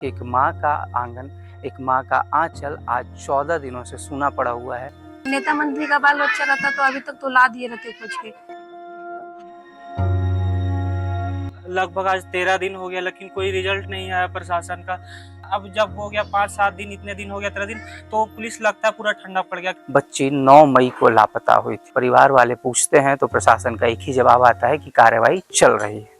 एक माँ का आंगन, एक माँ का आंचल आज 14 दिनों से सूना पड़ा हुआ है। नेता मंत्री का बाल बच्चा रहता तो अभी तक तो ला दिए रहते कुछ के। लगभग आज 13 दिन हो गया, लेकिन कोई रिजल्ट नहीं आया प्रशासन का। अब जब हो गया 5-7 दिन, इतने दिन हो गया 13 दिन, तो पुलिस लगता है पूरा ठंडा पड़ गया। बच्ची 9 मई को लापता हुई थी। परिवार वाले पूछते हैं तो प्रशासन का एक ही जवाब आता है कि कार्रवाई चल रही है।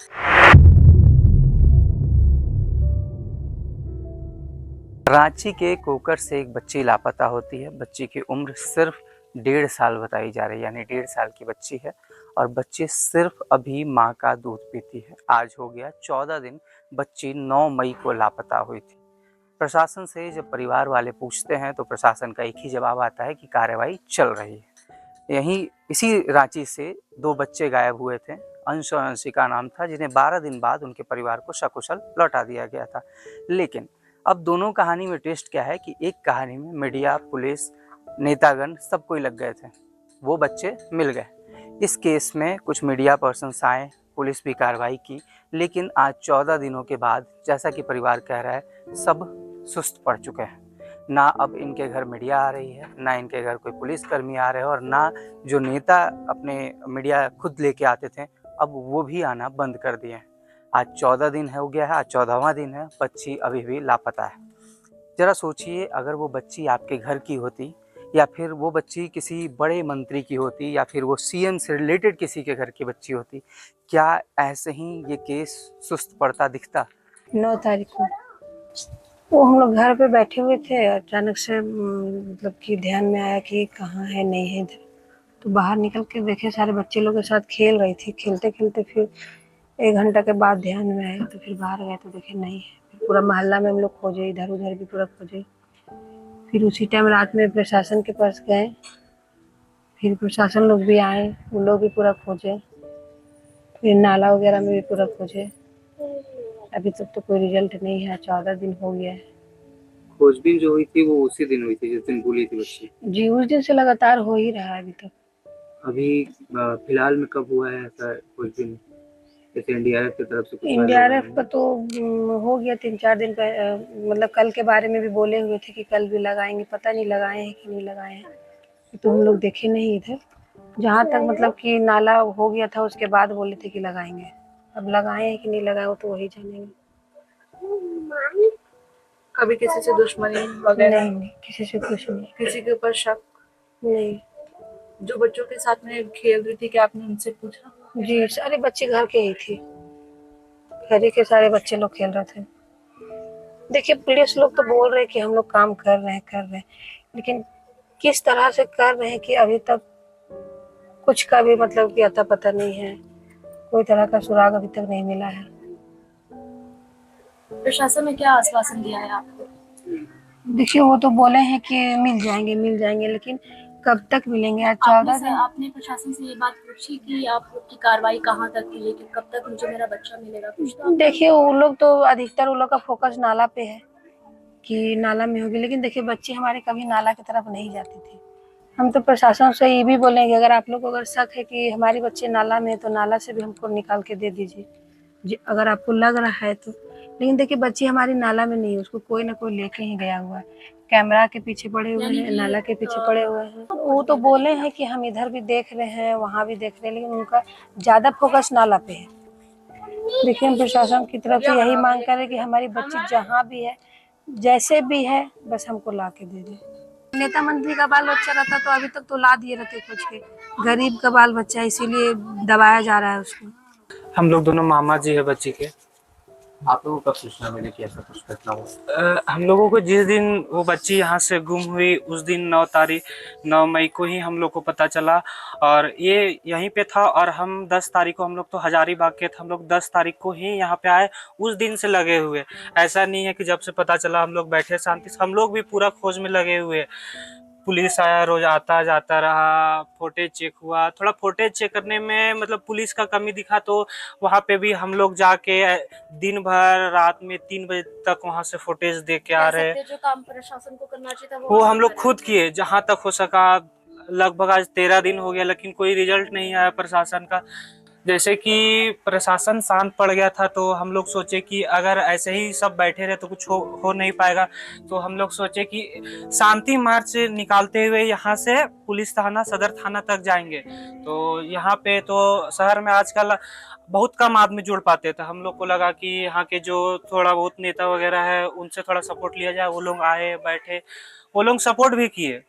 रांची के कोकर से एक बच्ची लापता होती है। बच्ची की उम्र सिर्फ 1.5 साल बताई जा रही है, यानी 1.5 साल की बच्ची है और बच्ची सिर्फ अभी माँ का दूध पीती है। आज हो गया 14 दिन, बच्ची 9 मई को लापता हुई थी। प्रशासन से जब परिवार वाले पूछते हैं तो प्रशासन का एक ही जवाब आता है कि कार्रवाई चल रही है। यहीं इसी रांची से 2 बच्चे गायब हुए थे। अंश और अंशिका नाम था, जिन्हें 12 दिन बाद उनके परिवार को सकुशल लौटा दिया गया था। लेकिन अब दोनों कहानी में ट्विस्ट क्या है कि एक कहानी में मीडिया, पुलिस, नेतागण सब कोई लग गए थे, वो बच्चे मिल गए। इस केस में कुछ मीडिया पर्सन्स आए, पुलिस भी कार्रवाई की, लेकिन आज 14 दिनों के बाद जैसा कि परिवार कह रहा है, सब सुस्त पड़ चुके हैं। ना अब इनके घर मीडिया आ रही है, ना इनके घर कोई पुलिसकर्मी आ रहे हैं और ना जो नेता अपने मीडिया खुद लेके आते थे, अब वो भी आना बंद कर दिए हैं। आज 14 दिन हो गया है, आज 14वां दिन है, बच्ची अभी भी लापता है। जरा सोचिए, अगर वो बच्ची आपके घर की होती या फिर वो बच्ची किसी बड़े मंत्री की होती या फिर वो सीएम से रिलेटेड किसी के घर की बच्ची होती, क्या ऐसे ही ये केस सुस्त पड़ता दिखता? 9 तारीख को वो हम लोग घर पे बैठे हुए थे, अचानक से मतलब कि ध्यान में आया कि कहाँ है, नहीं है इधर। तो बाहर निकल के देखे, सारे बच्चे लोग के साथ खेल रही थी। खेलते खेलते फिर 1 घंटा के बाद ध्यान में आया, तो फिर बाहर गए तो देखे नहीं है। फिर पूरा मोहल्ला में हम लोग खोजे, इधर उधर भी पूरा खोजे। फिर उसी टाइम रात में प्रशासन के पास गए, फिर प्रशासन लोग भी आए, वो लोग भी पूरा खोजे। फिर नाला वगैरह में भी पूरा खोजे। अभी तक तो कोई रिजल्ट नहीं है, 14 दिन हो गया है। खोजबीन जो हुई थी वो उसी दिन हुई थी जिस दिन भूली थी बच्ची? जी, उस दिन से लगातार हो ही रहा है अभी तक। अभी फिलहाल में कब हुआ है ऐसा खोजबीन? जैसे एनडीआरएफ की तरफ से कुछ लोग एनडीआरएफ आए का हैं? तो हो गया 3-4 दिन का। मतलब कल के बारे में भी बोले हुए थे कि कल भी लगाएंगे, पता नहीं लगाए हैं कि नहीं लगाए हैं, तो हम लोग देखे नहीं इधर। जहाँ तक मतलब कि नाला हो गया था उसके बाद बोले थे कि लगाएंगे। अब लगाए हैं कि नहीं लगाए वो तो वही जानेंगे। कभी किसी से दुश्मनी वगैरह? नहीं, नहीं, किसी से कुछ नहीं। किसी के ऊपर शक? नहीं। जो बच्चों के साथ में खेल रही थी, क्या आपने उनसे पूछा? जी, सारे बच्चे घर के ही थे। घर ही के सारे बच्चे लोग खेल रहे थे। देखिए, पुलिस लोग तो बोल रहे हैं कि हम लोग काम कर रहे हैं, लेकिन किस तरह से कर रहे हैं कि अभी तक कुछ का भी मतलब कि अता पता नहीं है। कोई तरह का सुराग अभी तक नहीं मिला है। प्रशासन ने क्या आश्वासन दिया है आपको? देखिए, वो तो बोले हैं कि मिल जाएंगे, लेकिन कब तक मिलेंगे? आज 14 दिन। आपने प्रशासन से ये बात पूछी कि आप लोग की कार्रवाई कहाँ तक की है, कि कब तक मुझे मेरा बच्चा मिलेगा? कुछ तो देखिए, वो लोग तो अधिकतर उन लोग का फोकस नाला पे है कि नाला में होगी, लेकिन देखिए बच्चे हमारे कभी नाला की तरफ नहीं जाते थे। हम तो प्रशासन से ये भी बोलेंगे, अगर आप लोग को अगर शक है कि हमारे बच्चे नाला में है तो नाला से भी हमको निकाल के दे दीजिए, अगर आपको लग रहा है तो। लेकिन देखिए, बच्ची हमारी नाला में नहीं है, उसको कोई ना कोई लेके ही गया हुआ है। कैमरा के पीछे पड़े हुए हैं, नाला के पीछे पड़े हुए हैं। वो तो बोले हैं कि हम इधर भी देख रहे हैं, वहाँ भी देख रहे हैं, लेकिन उनका ज्यादा फोकस नाला पे है। देखिए, हम प्रशासन की तरफ से यही मांग कर रहे कि हमारी बच्ची जहाँ भी है, जैसे भी है, बस हमको ला के दे दे। नेता मंत्री का बाल बच्चा रहता तो अभी तक तो ला दिए रहते कुछ के। गरीब का बाल बच्चा, इसीलिए दबाया जा रहा है उसको। हम लोग दोनों मामा जी है बच्ची के। आप लोगों को कब सूचना मिली कि ऐसा कुछ घटना हुआ? हम लोगों को जिस दिन वो बच्ची यहाँ से गुम हुई, उस दिन 9 मई को ही हम लोग को पता चला। और ये यहीं पे था, और हम 10 तारीख को, हम लोग तो हजारीबाग के थे, हम लोग 10 तारीख को ही यहाँ पे आए। उस दिन से लगे हुए, ऐसा नहीं है कि जब से पता चला हम लोग बैठे शांति से, हम लोग भी पूरा खोज में लगे हुए। पुलिस आया, रोज आता जाता रहा, फुटेज चेक हुआ। थोड़ा फुटेज चेक करने में मतलब पुलिस का कमी दिखा, तो वहाँ पे भी हम लोग जाके दिन भर रात में 3 बजे तक वहाँ से फुटेज दे के आ रहे। जो काम प्रशासन को करना चाहिए था वो हम लोग खुद किए जहाँ तक हो सका। लगभग आज 13 दिन हो गया, लेकिन कोई रिजल्ट नहीं आया प्रशासन का। जैसे कि प्रशासन शांत पड़ गया था, तो हम लोग सोचे कि अगर ऐसे ही सब बैठे रहे तो कुछ हो नहीं पाएगा। तो हम लोग सोचे कि शांति मार्च निकालते हुए यहाँ से पुलिस थाना, सदर थाना तक जाएंगे। तो यहाँ पे तो शहर में आजकल बहुत कम आदमी जुड़ पाते थे। हम लोग को लगा कि यहाँ के जो थोड़ा बहुत नेता वगैरह है उनसे थोड़ा सपोर्ट लिया जाए। वो लोग आए, बैठे, वो लोग सपोर्ट भी किए।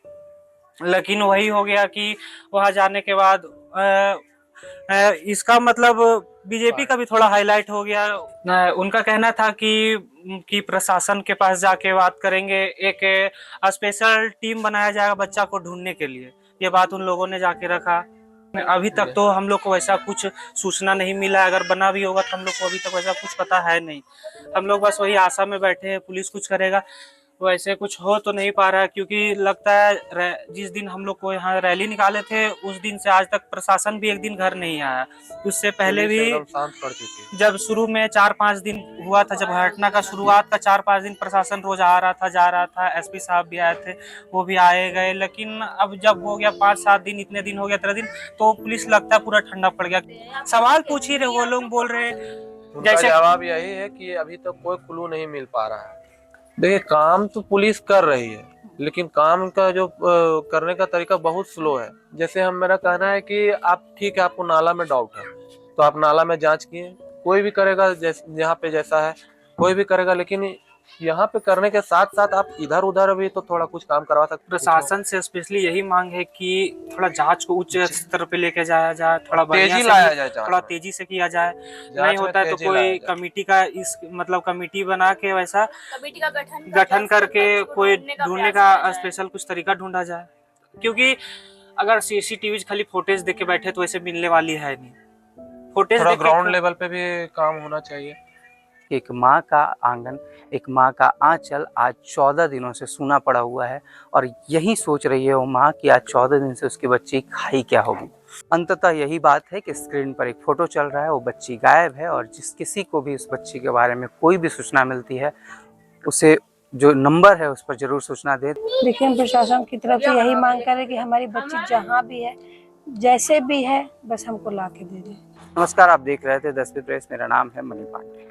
लेकिन वही हो गया कि वहां जाने के बाद इसका मतलब बीजेपी का भी थोड़ा हाईलाइट हो गया। उनका कहना था कि प्रशासन के पास जाके बात करेंगे, एक स्पेशल टीम बनाया जाएगा बच्चा को ढूंढने के लिए। ये बात उन लोगों ने जाके रखा। अभी तक तो हम लोग को वैसा कुछ सूचना नहीं मिला। अगर बना भी होगा तो हम लोग को अभी तक वैसा कुछ पता है नहीं। हम लोग बस वही आशा में बैठे हैं पुलिस कुछ करेगा। वैसे कुछ हो तो नहीं पा रहा है, क्योंकि लगता है जिस दिन हम लोग को यहाँ रैली निकाले थे उस दिन से आज तक प्रशासन भी एक दिन घर नहीं आया। उससे पहले भी शांत पड़ चुकी है। जब शुरू में 4-5 दिन हुआ था, जब घटना का शुरुआत का 4-5 दिन प्रशासन रोज आ रहा था, जा रहा था। एसपी साहब भी आए थे, वो भी आए गए। लेकिन अब जब हो गया 5-7 दिन, इतने दिन हो गया, 13 दिन, तो पुलिस लगता है पूरा ठंडा पड़ गया। सवाल पूछ ही रहे, वो लोग बोल रहे उनका जवाब यही है कि अभी तक कोई क्लू नहीं मिल पा रहा है। देखिए, काम तो पुलिस कर रही है, लेकिन काम का जो करने का तरीका बहुत स्लो है। जैसे मेरा कहना है कि आप ठीक है, आपको नाला में डाउट है तो आप नाला में जांच किए, कोई भी करेगा यहाँ पे जैसा है कोई भी करेगा। लेकिन यहाँ पे करने के साथ साथ आप इधर उधर भी तो थोड़ा कुछ काम करवा सकते। प्रशासन से स्पेशली यही मांग है कि थोड़ा जांच को उच्च स्तर पे लेके जाया जाए, थोड़ा तेजी लाया जाए, थोड़ा तेजी से किया जाए। नहीं होता है तो कोई कमेटी का कमेटी बना के वैसा कमेटी का गठन करके कोई ढूंढने का स्पेशल कुछ तरीका ढूंढा जाए। क्योंकि अगर सीसीटीवी खाली फुटेज देख के बैठे तो ऐसे मिलने वाली है नहीं। फुटेज थोड़ा ग्राउंड लेवल पे भी काम होना चाहिए। एक माँ का आंगन, एक माँ का आंचल आज 14 दिनों से सूना पड़ा हुआ है और यही सोच रही है वो माँ कि आज 14 दिन से उसकी बच्ची खाई क्या होगी। अंततः यही बात है कि स्क्रीन पर एक फ़ोटो चल रहा है, वो बच्ची गायब है। और जिस किसी को भी उस बच्ची के बारे में कोई भी सूचना मिलती है उसे जो नंबर है उस पर जरूर सूचना दे। देखिए, हम प्रशासन की तरफ से यही मांग करें कि हमारी बच्ची जहाँ भी है, जैसे भी है, बस हमको ला के दे दे। नमस्कार, आप देख रहे थे 10वीं प्रेस। मेरा नाम है मनी पांडे।